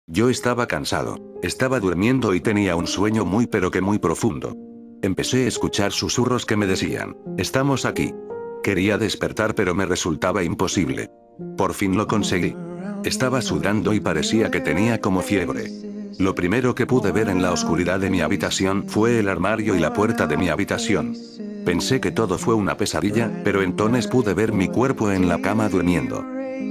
Yo estaba cansado. Estaba durmiendo y tenía un sueño muy pero que muy profundo. Empecé a escuchar susurros que me decían, estamos aquí. Quería despertar pero me resultaba imposible. Por fin lo conseguí. Estaba sudando y parecía que tenía como fiebre. Lo primero que pude ver en la oscuridad de mi habitación fue el armario y la puerta de mi habitación. Pensé que todo fue una pesadilla, pero entonces pude ver mi cuerpo en la cama durmiendo.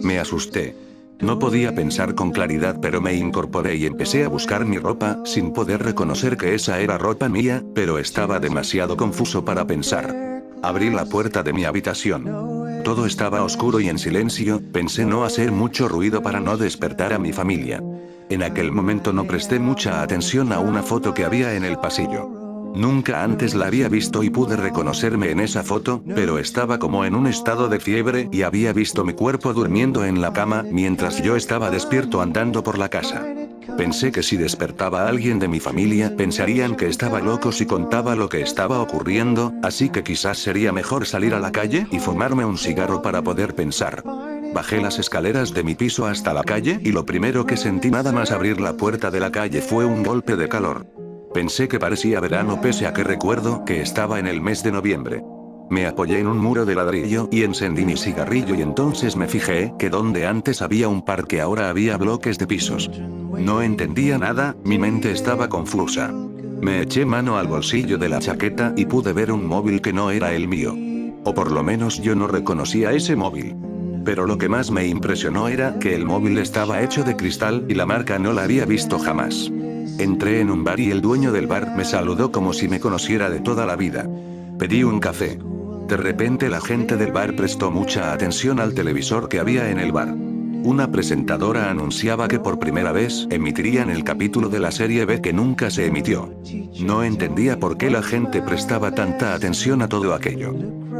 Me asusté. No podía pensar con claridad, pero me incorporé y empecé a buscar mi ropa, sin poder reconocer que esa era ropa mía, pero estaba demasiado confuso para pensar. Abrí la puerta de mi habitación. Todo estaba oscuro y en silencio, pensé no hacer mucho ruido para no despertar a mi familia. En aquel momento no presté mucha atención a una foto que había en el pasillo. Nunca antes la había visto y pude reconocerme en esa foto, pero estaba como en un estado de fiebre y había visto mi cuerpo durmiendo en la cama mientras yo estaba despierto andando por la casa. Pensé que si despertaba a alguien de mi familia pensarían que estaba loco si contaba lo que estaba ocurriendo, así que quizás sería mejor salir a la calle y fumarme un cigarro para poder pensar. Bajé las escaleras de mi piso hasta la calle y lo primero que sentí nada más abrir la puerta de la calle fue un golpe de calor. Pensé que parecía verano pese a que recuerdo que estaba en el mes de noviembre. Me apoyé en un muro de ladrillo y encendí mi cigarrillo y entonces me fijé que donde antes había un parque ahora había bloques de pisos. No entendía nada, mi mente estaba confusa. Me eché mano al bolsillo de la chaqueta y pude ver un móvil que no era el mío. O por lo menos yo no reconocía ese móvil. Pero lo que más me impresionó era que el móvil estaba hecho de cristal y la marca no la había visto jamás. Entré en un bar y el dueño del bar me saludó como si me conociera de toda la vida. Pedí un café. De repente la gente del bar prestó mucha atención al televisor que había en el bar. Una presentadora anunciaba que por primera vez emitirían el capítulo de la serie B que nunca se emitió. No entendía por qué la gente prestaba tanta atención a todo aquello.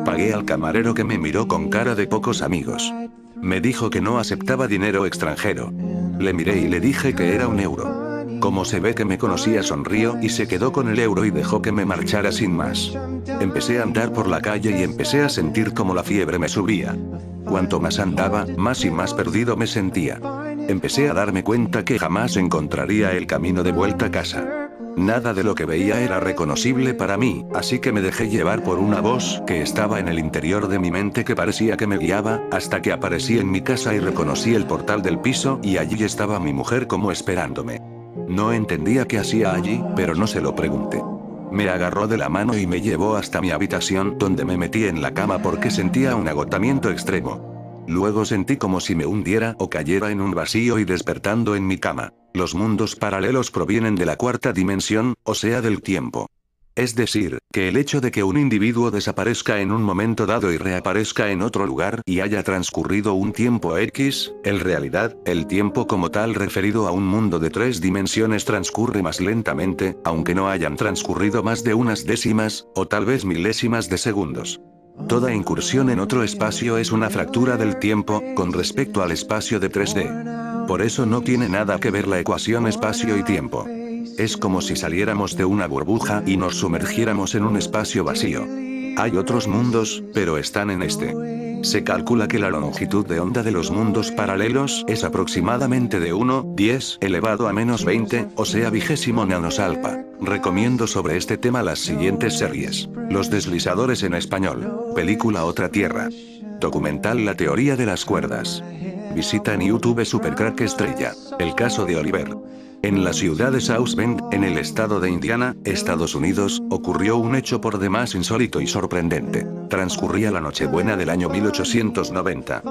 Pagué al camarero que me miró con cara de pocos amigos. Me dijo que no aceptaba dinero extranjero. Le miré y le dije que era €1. Como se ve que me conocía, sonrió y se quedó con el euro y dejó que me marchara sin más. Empecé a andar por la calle y empecé a sentir como la fiebre me subía. Cuanto más andaba, más y más perdido me sentía. Empecé a darme cuenta que jamás encontraría el camino de vuelta a casa. Nada de lo que veía era reconocible para mí, así que me dejé llevar por una voz que estaba en el interior de mi mente que parecía que me guiaba, hasta que aparecí en mi casa y reconocí el portal del piso y allí estaba mi mujer como esperándome. No entendía qué hacía allí, pero no se lo pregunté. Me agarró de la mano y me llevó hasta mi habitación, donde me metí en la cama porque sentía un agotamiento extremo. Luego sentí como si me hundiera o cayera en un vacío y despertando en mi cama. Los mundos paralelos provienen de la cuarta dimensión, o sea del tiempo. Es decir, que el hecho de que un individuo desaparezca en un momento dado y reaparezca en otro lugar y haya transcurrido un tiempo X, en realidad, el tiempo como tal referido a un mundo de 3 dimensiones transcurre más lentamente, aunque no hayan transcurrido más de unas décimas, o tal vez milésimas de segundos. Toda incursión en otro espacio es una fractura del tiempo, con respecto al espacio de 3D. Por eso no tiene nada que ver la ecuación espacio y tiempo. Es como si saliéramos de una burbuja y nos sumergiéramos en un espacio vacío. Hay otros mundos, pero están en este. Se calcula que la longitud de onda de los mundos paralelos es aproximadamente de 1/10 elevado a -20, o sea 20º nanosalpa. Recomiendo sobre este tema las siguientes series: Los deslizadores en español, película Otra Tierra, documental La teoría de las cuerdas. Visita en YouTube Supercrack Estrella, el caso de Oliver. En la ciudad de South Bend, en el estado de Indiana, Estados Unidos, ocurrió un hecho por demás insólito y sorprendente. Transcurría la Nochebuena del año 1890.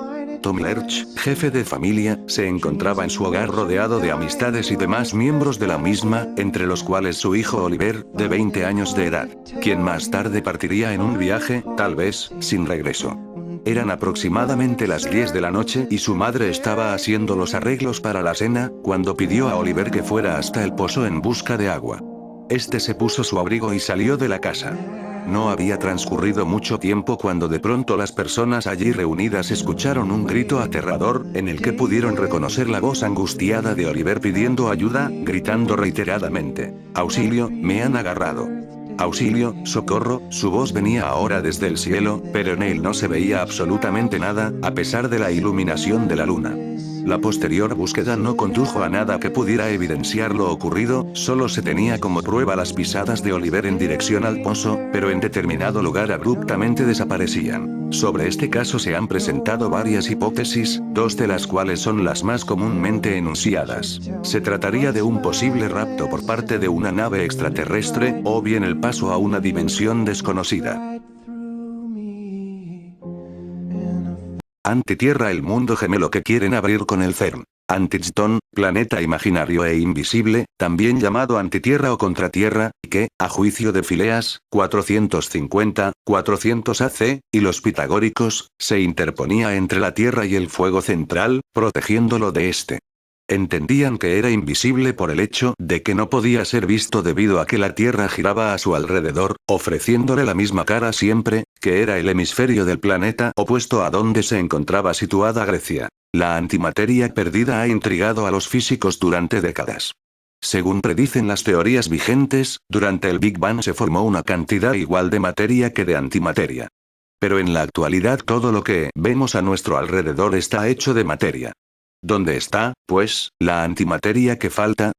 Tom Lerch, jefe de familia, se encontraba en su hogar rodeado de amistades y demás miembros de la misma, entre los cuales su hijo Oliver, de 20 años de edad, quien más tarde partiría en un viaje, tal vez, sin regreso. Eran aproximadamente las 10 de la noche y su madre estaba haciendo los arreglos para la cena, cuando pidió a Oliver que fuera hasta el pozo en busca de agua. Este se puso su abrigo y salió de la casa. No había transcurrido mucho tiempo cuando de pronto las personas allí reunidas escucharon un grito aterrador, en el que pudieron reconocer la voz angustiada de Oliver pidiendo ayuda, gritando reiteradamente: «Auxilio, me han agarrado. Auxilio, socorro». Su voz venía ahora desde el cielo, pero en él no se veía absolutamente nada, a pesar de la iluminación de la luna. La posterior búsqueda no condujo a nada que pudiera evidenciar lo ocurrido, solo se tenía como prueba las pisadas de Oliver en dirección al pozo, pero en determinado lugar abruptamente desaparecían. Sobre este caso se han presentado varias hipótesis, dos de las cuales son las más comúnmente enunciadas. Se trataría de un posible rapto por parte de una nave extraterrestre, o bien el paso a una dimensión desconocida. Antitierra, el mundo gemelo que quieren abrir con el CERN. Antitstone, planeta imaginario e invisible, también llamado antitierra o contratierra, que, a juicio de Phileas, 450, 400 AC, y los pitagóricos, se interponía entre la Tierra y el fuego central, protegiéndolo de este. Entendían que era invisible por el hecho de que no podía ser visto debido a que la Tierra giraba a su alrededor, ofreciéndole la misma cara siempre, que era el hemisferio del planeta opuesto a donde se encontraba situada Grecia. La antimateria perdida ha intrigado a los físicos durante décadas. Según predicen las teorías vigentes, durante el Big Bang se formó una cantidad igual de materia que de antimateria. Pero en la actualidad todo lo que vemos a nuestro alrededor está hecho de materia. ¿Dónde está, pues, la antimateria que falta?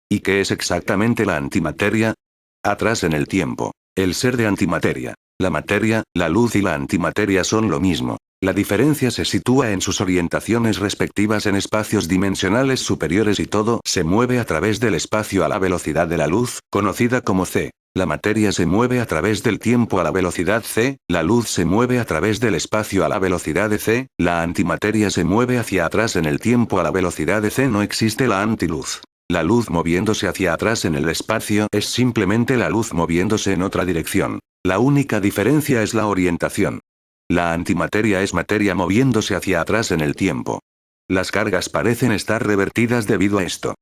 ¿Y qué es exactamente la antimateria? Atrás en el tiempo. El ser de antimateria. La materia, la luz y la antimateria son lo mismo. La diferencia se sitúa en sus orientaciones respectivas en espacios dimensionales superiores y todo se mueve a través del espacio a la velocidad de la luz, conocida como c. La materia se mueve a través del tiempo a la velocidad c, la luz se mueve a través del espacio a la velocidad de c, la antimateria se mueve hacia atrás en el tiempo a la velocidad de c. No existe la antiluz. La luz moviéndose hacia atrás en el espacio es simplemente la luz moviéndose en otra dirección. La única diferencia es la orientación. La antimateria es materia moviéndose hacia atrás en el tiempo. Las cargas parecen estar revertidas debido a esto.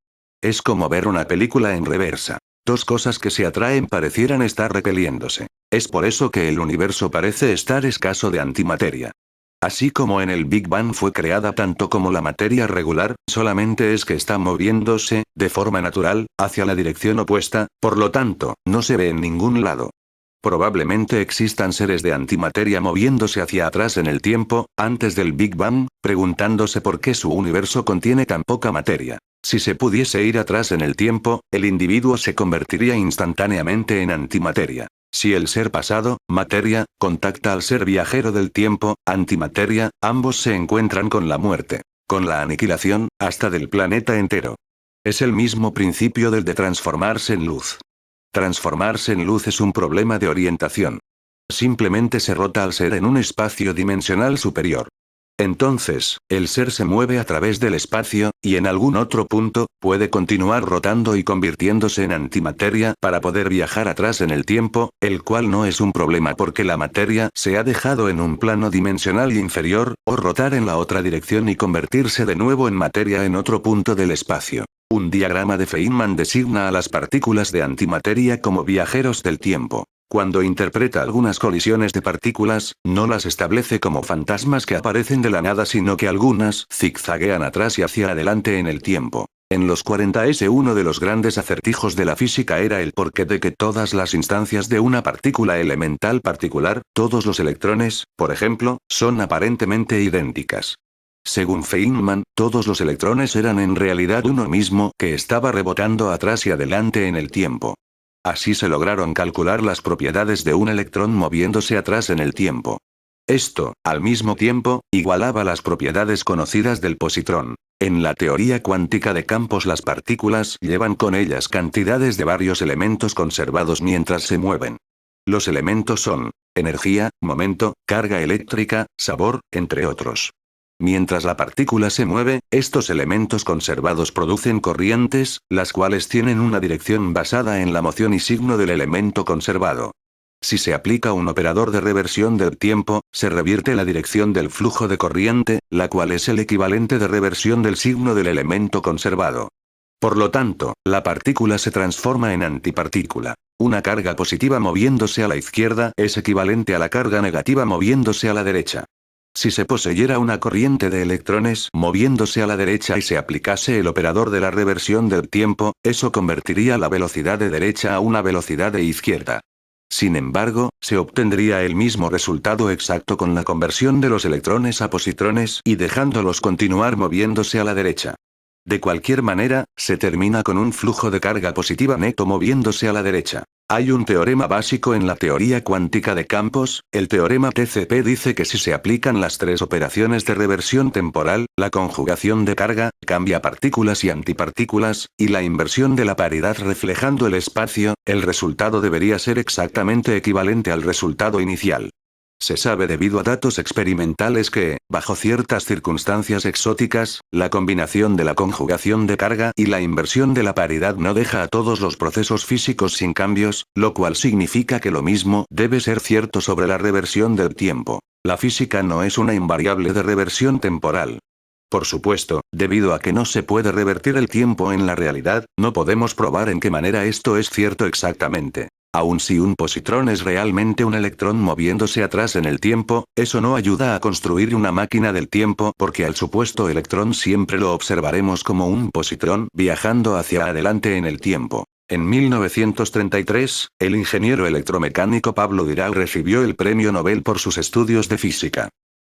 Es como ver una película en reversa. Dos cosas que se atraen parecieran estar repeliéndose. Es por eso que el universo parece estar escaso de antimateria. Así como en el Big Bang fue creada tanto como la materia regular, solamente es que está moviéndose, de forma natural, hacia la dirección opuesta, por lo tanto, no se ve en ningún lado. Probablemente existan seres de antimateria moviéndose hacia atrás en el tiempo, antes del Big Bang, preguntándose por qué su universo contiene tan poca materia. Si se pudiese ir atrás en el tiempo, el individuo se convertiría instantáneamente en antimateria. Si el ser pasado, materia, contacta al ser viajero del tiempo, antimateria, ambos se encuentran con la muerte, con la aniquilación, hasta del planeta entero. Es el mismo principio del de transformarse en luz. Transformarse en luz es un problema de orientación. Simplemente se rota al ser en un espacio dimensional superior. Entonces, el ser se mueve a través del espacio, y en algún otro punto, puede continuar rotando y convirtiéndose en antimateria para poder viajar atrás en el tiempo, el cual no es un problema porque la materia se ha dejado en un plano dimensional inferior, o rotar en la otra dirección y convertirse de nuevo en materia en otro punto del espacio. Un diagrama de Feynman designa a las partículas de antimateria como viajeros del tiempo. Cuando interpreta algunas colisiones de partículas, no las establece como fantasmas que aparecen de la nada, sino que algunas zigzaguean atrás y hacia adelante en el tiempo. En los 40s uno de los grandes acertijos de la física era el porqué de que todas las instancias de una partícula elemental particular, todos los electrones, por ejemplo, son aparentemente idénticas. Según Feynman, todos los electrones eran en realidad uno mismo que estaba rebotando atrás y adelante en el tiempo. Así se lograron calcular las propiedades de un electrón moviéndose atrás en el tiempo. Esto, al mismo tiempo, igualaba las propiedades conocidas del positrón. En la teoría cuántica de campos las partículas llevan con ellas cantidades de varios elementos conservados mientras se mueven. Los elementos son energía, momento, carga eléctrica, sabor, entre otros. Mientras la partícula se mueve, estos elementos conservados producen corrientes, las cuales tienen una dirección basada en la moción y signo del elemento conservado. Si se aplica un operador de reversión del tiempo, se revierte la dirección del flujo de corriente, la cual es el equivalente de reversión del signo del elemento conservado. Por lo tanto, la partícula se transforma en antipartícula. Una carga positiva moviéndose a la izquierda es equivalente a la carga negativa moviéndose a la derecha. Si se poseyera una corriente de electrones moviéndose a la derecha y se aplicase el operador de la reversión del tiempo, eso convertiría la velocidad de derecha a una velocidad de izquierda. Sin embargo, se obtendría el mismo resultado exacto con la conversión de los electrones a positrones y dejándolos continuar moviéndose a la derecha. De cualquier manera, se termina con un flujo de carga positiva neto moviéndose a la derecha. Hay un teorema básico en la teoría cuántica de campos, el teorema TCP dice que si se aplican las tres operaciones de reversión temporal, la conjugación de carga, cambia partículas y antipartículas, y la inversión de la paridad reflejando el espacio, el resultado debería ser exactamente equivalente al resultado inicial. Se sabe debido a datos experimentales que, bajo ciertas circunstancias exóticas, la combinación de la conjugación de carga y la inversión de la paridad no deja a todos los procesos físicos sin cambios, lo cual significa que lo mismo debe ser cierto sobre la reversión del tiempo. La física no es una invariable de reversión temporal. Por supuesto, debido a que no se puede revertir el tiempo en la realidad, no podemos probar en qué manera esto es cierto exactamente. Aun si un positrón es realmente un electrón moviéndose atrás en el tiempo, eso no ayuda a construir una máquina del tiempo porque al supuesto electrón siempre lo observaremos como un positrón viajando hacia adelante en el tiempo. En 1933, el ingeniero electromecánico Pablo Dirac recibió el premio Nobel por sus estudios de física.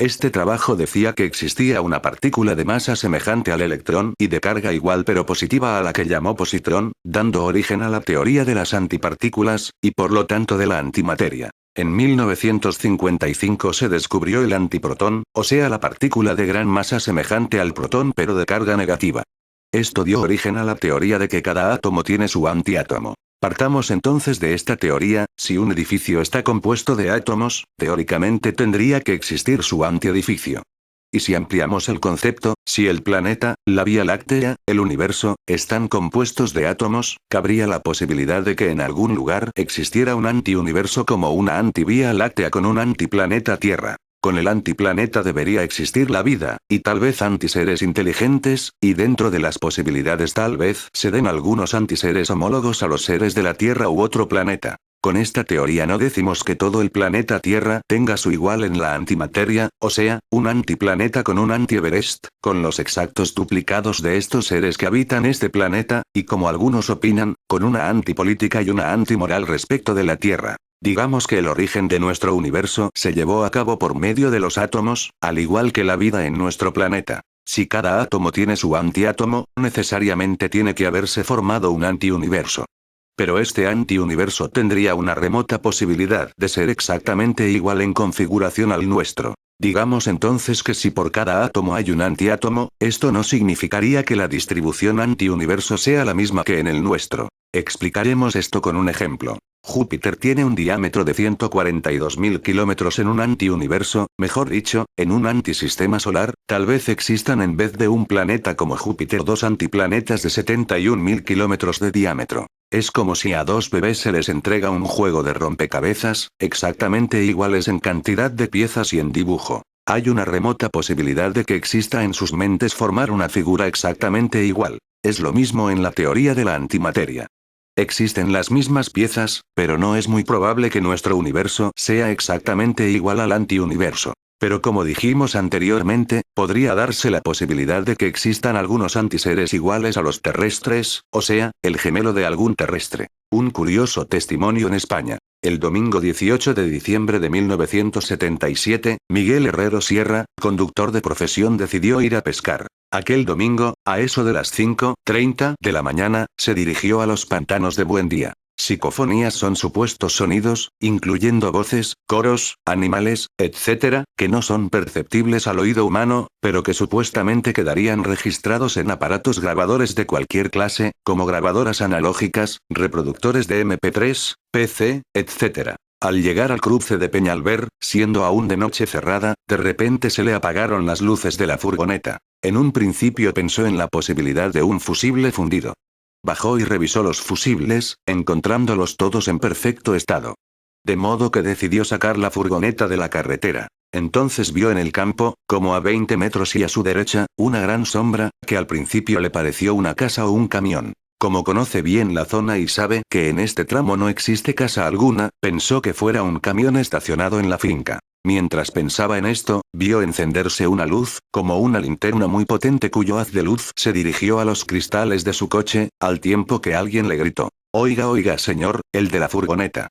Este trabajo decía que existía una partícula de masa semejante al electrón y de carga igual pero positiva a la que llamó positrón, dando origen a la teoría de las antipartículas, y por lo tanto de la antimateria. En 1955 se descubrió el antiprotón, o sea la partícula de gran masa semejante al protón pero de carga negativa. Esto dio origen a la teoría de que cada átomo tiene su antiátomo. Partamos entonces de esta teoría, si un edificio está compuesto de átomos, teóricamente tendría que existir su antiedificio. Y si ampliamos el concepto, si el planeta, la Vía Láctea, el universo, están compuestos de átomos, cabría la posibilidad de que en algún lugar existiera un antiuniverso como una antivía láctea con un antiplaneta Tierra. Con el antiplaneta debería existir la vida, y tal vez antiseres inteligentes, y dentro de las posibilidades tal vez se den algunos antiseres homólogos a los seres de la Tierra u otro planeta. Con esta teoría no decimos que todo el planeta Tierra tenga su igual en la antimateria, o sea, un antiplaneta con un anti-Everest, con los exactos duplicados de estos seres que habitan este planeta, y como algunos opinan, con una antipolítica y una antimoral respecto de la Tierra. Digamos que el origen de nuestro universo se llevó a cabo por medio de los átomos, al igual que la vida en nuestro planeta. Si cada átomo tiene su antiátomo, necesariamente tiene que haberse formado un antiuniverso. Pero este antiuniverso tendría una remota posibilidad de ser exactamente igual en configuración al nuestro. Digamos entonces que si por cada átomo hay un antiátomo, esto no significaría que la distribución antiuniverso sea la misma que en el nuestro. Explicaremos esto con un ejemplo. Júpiter tiene un diámetro de 142.000 kilómetros en un antiuniverso, mejor dicho, en un antisistema solar, tal vez existan en vez de un planeta como Júpiter dos antiplanetas de 71.000 kilómetros de diámetro. Es como si a dos bebés se les entrega un juego de rompecabezas, exactamente iguales en cantidad de piezas y en dibujo. Hay una remota posibilidad de que exista en sus mentes formar una figura exactamente igual. Es lo mismo en la teoría de la antimateria. Existen las mismas piezas, pero no es muy probable que nuestro universo sea exactamente igual al antiuniverso. Pero como dijimos anteriormente, podría darse la posibilidad de que existan algunos antiseres iguales a los terrestres, o sea, el gemelo de algún terrestre. Un curioso testimonio en España. El domingo 18 de diciembre de 1977, Miguel Herrero Sierra, conductor de profesión, decidió ir a pescar. Aquel domingo, a eso de las 5:30 de la mañana, se dirigió a los pantanos de Buendía. Psicofonías son supuestos sonidos, incluyendo voces, coros, animales, etc., que no son perceptibles al oído humano, pero que supuestamente quedarían registrados en aparatos grabadores de cualquier clase, como grabadoras analógicas, reproductores de MP3, PC, etc. Al llegar al cruce de Peñalver, siendo aún de noche cerrada, de repente se le apagaron las luces de la furgoneta. En un principio pensó en la posibilidad de un fusible fundido. Bajó y revisó los fusibles, encontrándolos todos en perfecto estado. De modo que decidió sacar la furgoneta de la carretera. Entonces vio en el campo, como a 20 metros y a su derecha, una gran sombra, que al principio le pareció una casa o un camión. Como conoce bien la zona y sabe que en este tramo no existe casa alguna, pensó que fuera un camión estacionado en la finca. Mientras pensaba en esto, vio encenderse una luz, como una linterna muy potente cuyo haz de luz se dirigió a los cristales de su coche, al tiempo que alguien le gritó: «Oiga, oiga señor, el de la furgoneta».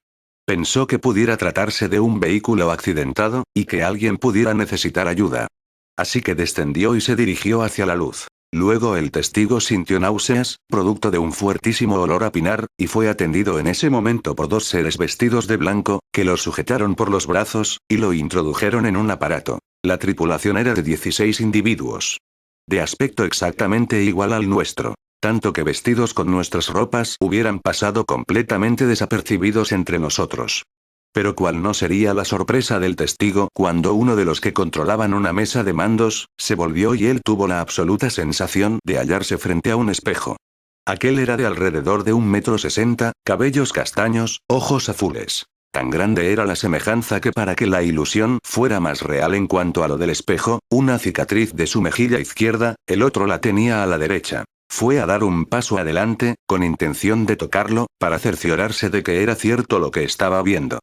Pensó que pudiera tratarse de un vehículo accidentado, y que alguien pudiera necesitar ayuda. Así que descendió y se dirigió hacia la luz. Luego el testigo sintió náuseas, producto de un fuertísimo olor a pinar, y fue atendido en ese momento por dos seres vestidos de blanco, que lo sujetaron por los brazos, y lo introdujeron en un aparato. La tripulación era de 16 individuos. De aspecto exactamente igual al nuestro. Tanto que vestidos con nuestras ropas hubieran pasado completamente desapercibidos entre nosotros. Pero ¿cuál no sería la sorpresa del testigo cuando uno de los que controlaban una mesa de mandos, se volvió y él tuvo la absoluta sensación de hallarse frente a un espejo? Aquel era de alrededor de 1,60 m, cabellos castaños, ojos azules. Tan grande era la semejanza que para que la ilusión fuera más real en cuanto a lo del espejo, una cicatriz de su mejilla izquierda, el otro la tenía a la derecha. Fue a dar un paso adelante, con intención de tocarlo, para cerciorarse de que era cierto lo que estaba viendo.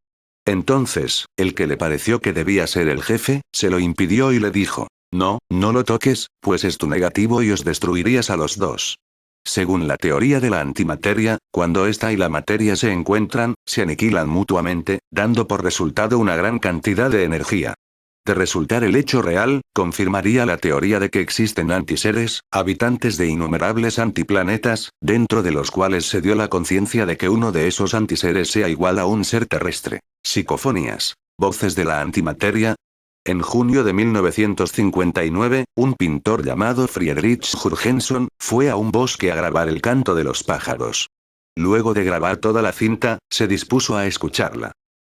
Entonces, el que le pareció que debía ser el jefe, se lo impidió y le dijo: no, no lo toques, pues es tu negativo y os destruirías a los dos. Según la teoría de la antimateria, cuando esta y la materia se encuentran, se aniquilan mutuamente, dando por resultado una gran cantidad de energía. De resultar el hecho real, confirmaría la teoría de que existen antiseres, habitantes de innumerables antiplanetas, dentro de los cuales se dio la conciencia de que uno de esos antiseres sea igual a un ser terrestre. Psicofonías. Voces de la antimateria. En junio de 1959, un pintor llamado Friedrich Jurgenson, fue a un bosque a grabar el canto de los pájaros. Luego de grabar toda la cinta, se dispuso a escucharla.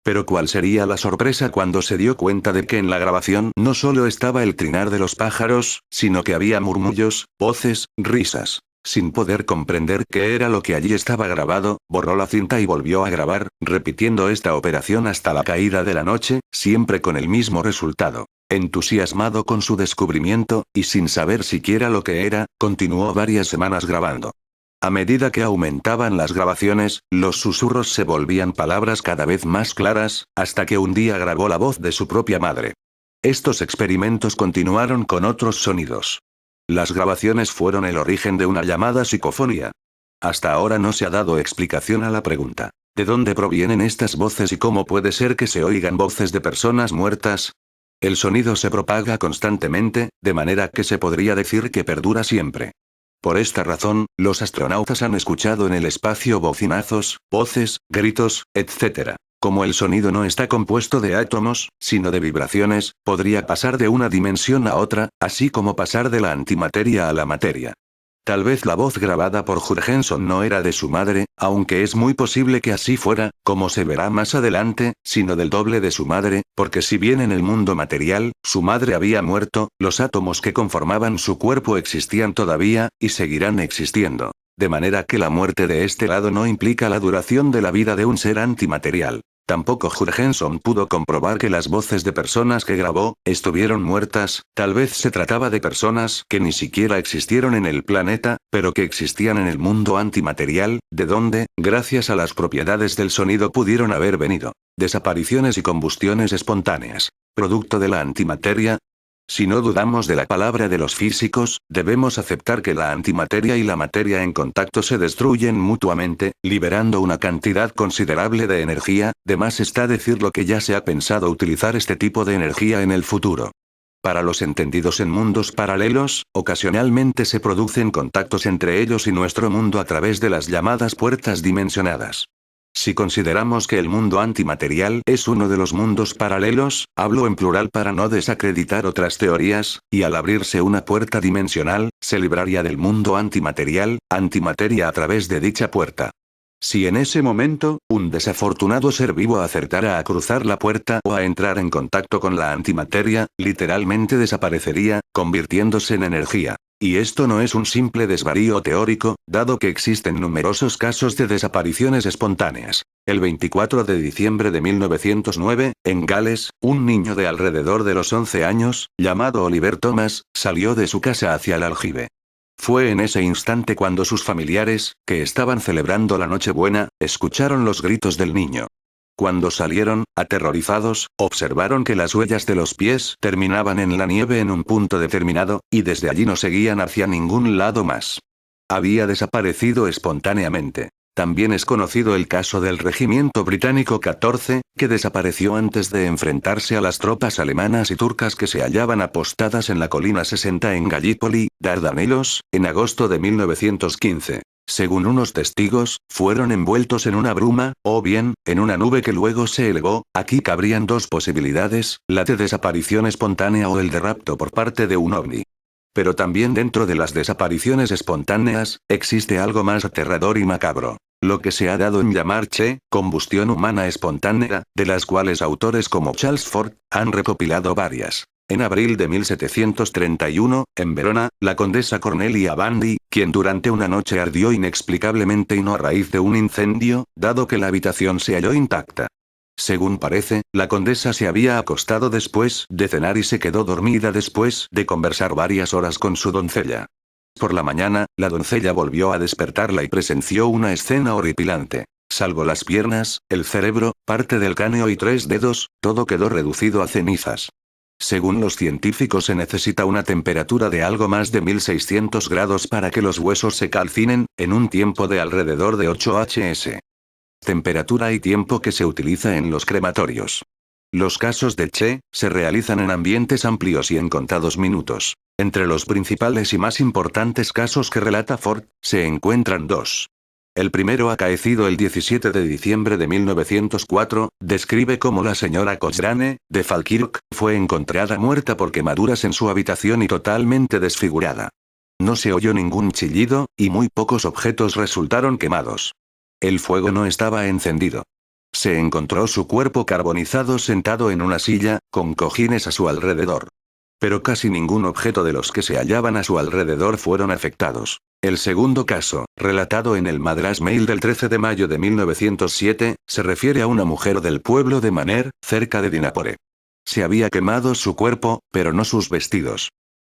Pero ¿cuál sería la sorpresa cuando se dio cuenta de que en la grabación no solo estaba el trinar de los pájaros, sino que había murmullos, voces, risas? Sin poder comprender qué era lo que allí estaba grabado, borró la cinta y volvió a grabar, repitiendo esta operación hasta la caída de la noche, siempre con el mismo resultado. Entusiasmado con su descubrimiento, y sin saber siquiera lo que era, continuó varias semanas grabando. A medida que aumentaban las grabaciones, los susurros se volvían palabras cada vez más claras, hasta que un día grabó la voz de su propia madre. Estos experimentos continuaron con otros sonidos. Las grabaciones fueron el origen de una llamada psicofonía. Hasta ahora no se ha dado explicación a la pregunta: ¿de dónde provienen estas voces y cómo puede ser que se oigan voces de personas muertas? El sonido se propaga constantemente, de manera que se podría decir que perdura siempre. Por esta razón, los astronautas han escuchado en el espacio bocinazos, voces, gritos, etc. Como el sonido no está compuesto de átomos, sino de vibraciones, podría pasar de una dimensión a otra, así como pasar de la antimateria a la materia. Tal vez la voz grabada por Jurgenson no era de su madre, aunque es muy posible que así fuera, como se verá más adelante, sino del doble de su madre, porque si bien en el mundo material, su madre había muerto, los átomos que conformaban su cuerpo existían todavía, y seguirán existiendo. De manera que la muerte de este lado no implica la duración de la vida de un ser antimaterial. Tampoco Jurgenson pudo comprobar que las voces de personas que grabó, estuvieron muertas, tal vez se trataba de personas que ni siquiera existieron en el planeta, pero que existían en el mundo antimaterial, de donde, gracias a las propiedades del sonido pudieron haber venido. Desapariciones y combustiones espontáneas. Producto de la antimateria. Si no dudamos de la palabra de los físicos, debemos aceptar que la antimateria y la materia en contacto se destruyen mutuamente, liberando una cantidad considerable de energía. De más está decir lo que ya se ha pensado utilizar este tipo de energía en el futuro. Para los entendidos en mundos paralelos, ocasionalmente se producen contactos entre ellos y nuestro mundo a través de las llamadas puertas dimensionadas. Si consideramos que el mundo antimaterial es uno de los mundos paralelos, hablo en plural para no desacreditar otras teorías, y al abrirse una puerta dimensional, se libraría del mundo antimaterial, antimateria a través de dicha puerta. Si en ese momento, un desafortunado ser vivo acertara a cruzar la puerta o a entrar en contacto con la antimateria, literalmente desaparecería, convirtiéndose en energía. Y esto no es un simple desvarío teórico, dado que existen numerosos casos de desapariciones espontáneas. El 24 de diciembre de 1909, en Gales, un niño de alrededor de los 11 años, llamado Oliver Thomas, salió de su casa hacia el aljibe. Fue en ese instante cuando sus familiares, que estaban celebrando la Nochebuena, escucharon los gritos del niño. Cuando salieron, aterrorizados, observaron que las huellas de los pies terminaban en la nieve en un punto determinado, y desde allí no seguían hacia ningún lado más. Había desaparecido espontáneamente. También es conocido el caso del Regimiento Británico 14, que desapareció antes de enfrentarse a las tropas alemanas y turcas que se hallaban apostadas en la colina 60 en Gallipoli, Dardanelos, en agosto de 1915. Según unos testigos, fueron envueltos en una bruma, o bien, en una nube que luego se elevó. Aquí cabrían dos posibilidades, la de desaparición espontánea o el de rapto por parte de un ovni. Pero también dentro de las desapariciones espontáneas, existe algo más aterrador y macabro. Lo que se ha dado en llamar combustión humana espontánea, de las cuales autores como Charles Fort han recopilado varias. En abril de 1731, en Verona, la condesa Cornelia Bandi, quien durante una noche ardió inexplicablemente y no a raíz de un incendio, dado que la habitación se halló intacta. Según parece, la condesa se había acostado después de cenar y se quedó dormida después de conversar varias horas con su doncella. Por la mañana, la doncella volvió a despertarla y presenció una escena horripilante. Salvo las piernas, el cerebro, parte del cráneo y 3 dedos, todo quedó reducido a cenizas. Según los científicos se necesita una temperatura de algo más de 1600 grados para que los huesos se calcinen, en un tiempo de alrededor de 8 Hs. Temperatura y tiempo que se utiliza en los crematorios. Los casos de se realizan en ambientes amplios y en contados minutos. Entre los principales y más importantes casos que relata Ford, se encuentran dos. El primero acaecido el 17 de diciembre de 1904, describe cómo la señora Cochrane, de Falkirk, fue encontrada muerta por quemaduras en su habitación y totalmente desfigurada. No se oyó ningún chillido, y muy pocos objetos resultaron quemados. El fuego no estaba encendido. Se encontró su cuerpo carbonizado sentado en una silla, con cojines a su alrededor. Pero casi ningún objeto de los que se hallaban a su alrededor fueron afectados. El segundo caso, relatado en el Madras Mail del 13 de mayo de 1907, se refiere a una mujer del pueblo de Maner, cerca de Dinapore. Se había quemado su cuerpo, pero no sus vestidos.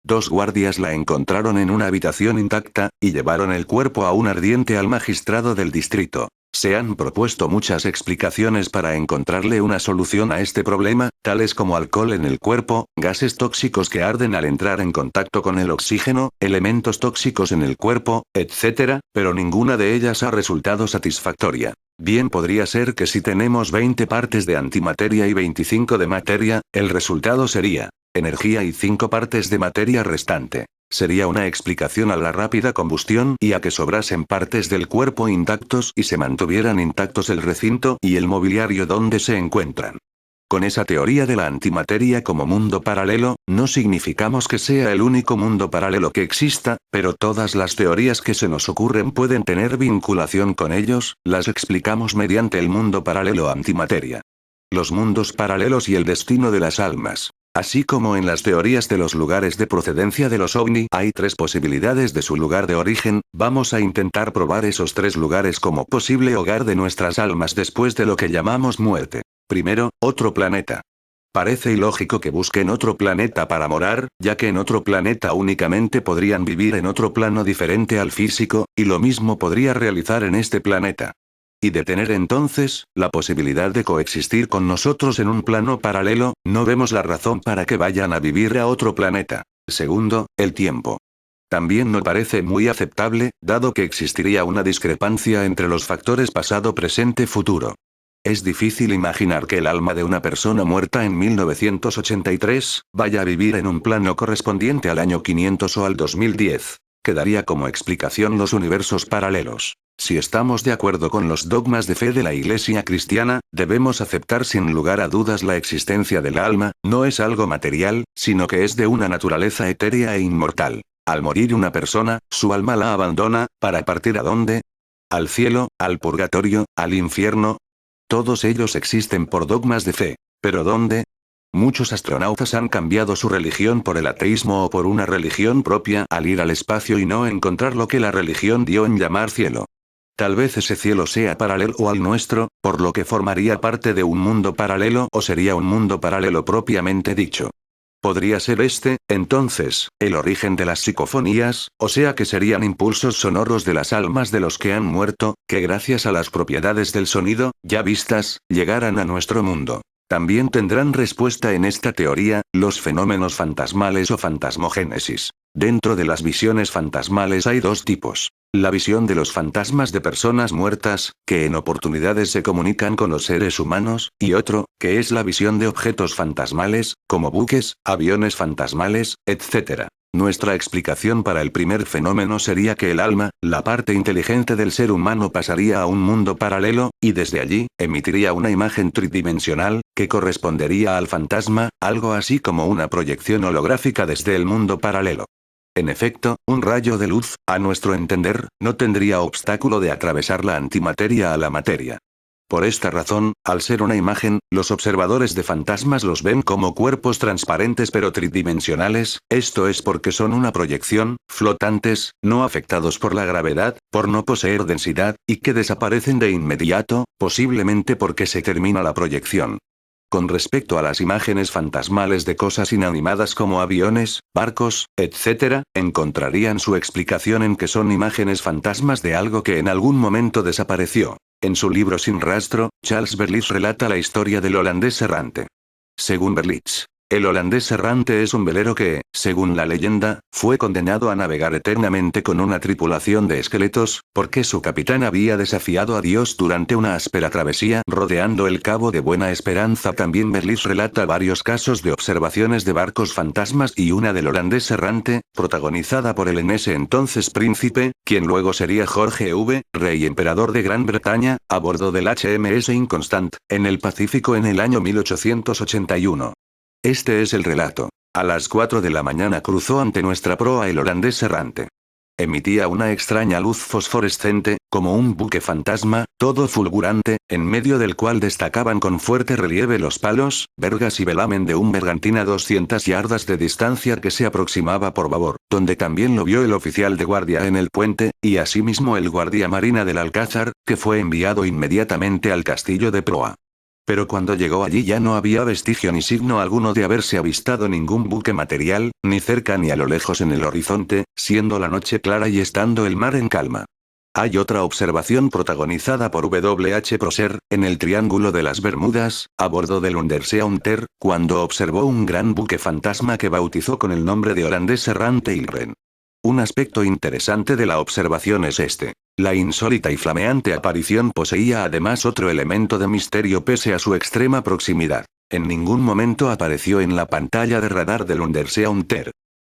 2 guardias la encontraron en una habitación intacta, y llevaron el cuerpo aún ardiente al magistrado del distrito. Se han propuesto muchas explicaciones para encontrarle una solución a este problema, tales como alcohol en el cuerpo, gases tóxicos que arden al entrar en contacto con el oxígeno, elementos tóxicos en el cuerpo, etc., pero ninguna de ellas ha resultado satisfactoria. Bien podría ser que si tenemos 20 partes de antimateria y 25 de materia, el resultado sería energía y 5 partes de materia restante. Sería una explicación a la rápida combustión y a que sobrasen partes del cuerpo intactos y se mantuvieran intactos el recinto y el mobiliario donde se encuentran. Con esa teoría de la antimateria como mundo paralelo, no significamos que sea el único mundo paralelo que exista, pero todas las teorías que se nos ocurren pueden tener vinculación con ellos, las explicamos mediante el mundo paralelo antimateria. Los mundos paralelos y el destino de las almas. Así como en las teorías de los lugares de procedencia de los ovni hay 3 posibilidades de su lugar de origen, vamos a intentar probar esos 3 lugares como posible hogar de nuestras almas después de lo que llamamos muerte. Primero, otro planeta. Parece ilógico que busquen otro planeta para morar, ya que en otro planeta únicamente podrían vivir en otro plano diferente al físico, y lo mismo podría realizar en este planeta. Y de tener entonces, la posibilidad de coexistir con nosotros en un plano paralelo, no vemos la razón para que vayan a vivir a otro planeta. Segundo, el tiempo. También no parece muy aceptable, dado que existiría una discrepancia entre los factores pasado, presente, futuro. Es difícil imaginar que el alma de una persona muerta en 1983, vaya a vivir en un plano correspondiente al año 500 o al 2010. Quedaría como explicación los universos paralelos. Si estamos de acuerdo con los dogmas de fe de la Iglesia cristiana, debemos aceptar sin lugar a dudas la existencia del alma, no es algo material, sino que es de una naturaleza etérea e inmortal. Al morir una persona, su alma la abandona, ¿para partir a dónde? ¿Al cielo, al purgatorio, al infierno? Todos ellos existen por dogmas de fe. ¿Pero dónde? Muchos astronautas han cambiado su religión por el ateísmo o por una religión propia al ir al espacio y no encontrar lo que la religión dio en llamar cielo. Tal vez ese cielo sea paralelo al nuestro, por lo que formaría parte de un mundo paralelo o sería un mundo paralelo propiamente dicho. Podría ser entonces, el origen de las psicofonías, o sea que serían impulsos sonoros de las almas de los que han muerto, que gracias a las propiedades del sonido, ya vistas, llegaran a nuestro mundo. También tendrán respuesta en esta teoría, los fenómenos fantasmales o fantasmogénesis. Dentro de las visiones fantasmales hay 2 tipos. La visión de los fantasmas de personas muertas, que en oportunidades se comunican con los seres humanos, y otro, que es la visión de objetos fantasmales, como buques, aviones fantasmales, etc. Nuestra explicación para el primer fenómeno sería que el alma, la parte inteligente del ser humano pasaría a un mundo paralelo, y desde allí, emitiría una imagen tridimensional, que correspondería al fantasma, algo así como una proyección holográfica desde el mundo paralelo. En efecto, un rayo de luz, a nuestro entender, no tendría obstáculo de atravesar la antimateria a la materia. Por esta razón, al ser una imagen, los observadores de fantasmas los ven como cuerpos transparentes pero tridimensionales, esto es porque son una proyección, flotantes, no afectados por la gravedad, por no poseer densidad, y que desaparecen de inmediato, posiblemente porque se termina la proyección. Con respecto a las imágenes fantasmales de cosas inanimadas como aviones, barcos, etc., encontrarían su explicación en que son imágenes fantasmas de algo que en algún momento desapareció. En su libro Sin rastro, Charles Berlitz relata la historia del holandés errante. Según Berlitz, el holandés errante es un velero que, según la leyenda, fue condenado a navegar eternamente con una tripulación de esqueletos, porque su capitán había desafiado a Dios durante una áspera travesía rodeando el Cabo de Buena Esperanza. También Berlitz relata varios casos de observaciones de barcos fantasmas y una del holandés errante, protagonizada por el en ese entonces príncipe, quien luego sería Jorge V, rey emperador de Gran Bretaña, a bordo del HMS Inconstant, en el Pacífico en el año 1881. Este es el relato. A las 4 de la mañana cruzó ante nuestra proa el holandés errante. Emitía una extraña luz fosforescente, como un buque fantasma, todo fulgurante, en medio del cual destacaban con fuerte relieve los palos, vergas y velamen de un bergantín a 200 yardas de distancia que se aproximaba por babor, donde también lo vio el oficial de guardia en el puente, y asimismo el guardia marina del Alcázar, que fue enviado inmediatamente al castillo de proa. Pero cuando llegó allí ya no había vestigio ni signo alguno de haberse avistado ningún buque material, ni cerca ni a lo lejos en el horizonte, siendo la noche clara y estando el mar en calma. Hay otra observación protagonizada por W. H. Prosser, en el Triángulo de las Bermudas, a bordo del Undersea Hunter, cuando observó un gran buque fantasma que bautizó con el nombre de holandés errante Ilren. Un aspecto interesante de la observación es este. La insólita y flameante aparición poseía además otro elemento de misterio pese a su extrema proximidad. En ningún momento apareció en la pantalla de radar del Undersea Hunter.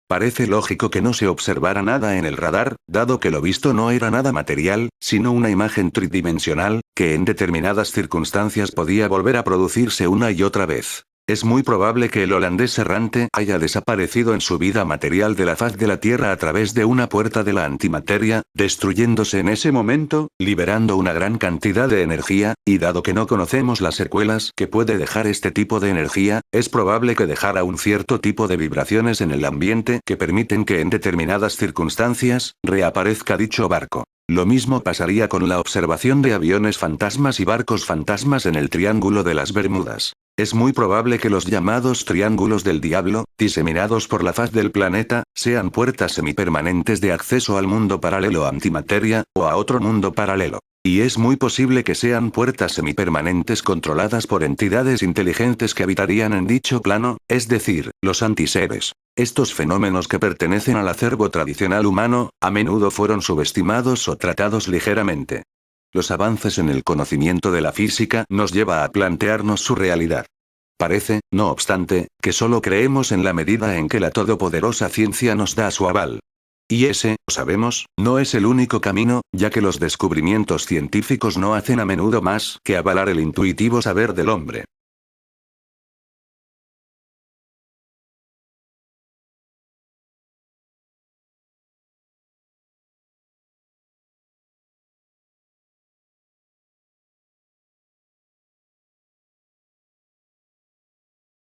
Parece lógico que no se observara nada en el radar, dado que lo visto no era nada material, sino una imagen tridimensional, que en determinadas circunstancias podía volver a producirse una y otra vez. Es muy probable que el holandés errante haya desaparecido en su vida material de la faz de la Tierra a través de una puerta de la antimateria, destruyéndose en ese momento, liberando una gran cantidad de energía, y dado que no conocemos las secuelas que puede dejar este tipo de energía, es probable que dejara un cierto tipo de vibraciones en el ambiente que permiten que en determinadas circunstancias, reaparezca dicho barco. Lo mismo pasaría con la observación de aviones fantasmas y barcos fantasmas en el Triángulo de las Bermudas. Es muy probable que los llamados triángulos del diablo, diseminados por la faz del planeta, sean puertas semipermanentes de acceso al mundo paralelo antimateria, o a otro mundo paralelo. Y es muy posible que sean puertas semipermanentes controladas por entidades inteligentes que habitarían en dicho plano, es decir, los antiseres. Estos fenómenos que pertenecen al acervo tradicional humano, a menudo fueron subestimados o tratados ligeramente. Los avances en el conocimiento de la física nos lleva a plantearnos su realidad. Parece, no obstante, que solo creemos en la medida en que la todopoderosa ciencia nos da su aval. Y ese, sabemos, no es el único camino, ya que los descubrimientos científicos no hacen a menudo más que avalar el intuitivo saber del hombre.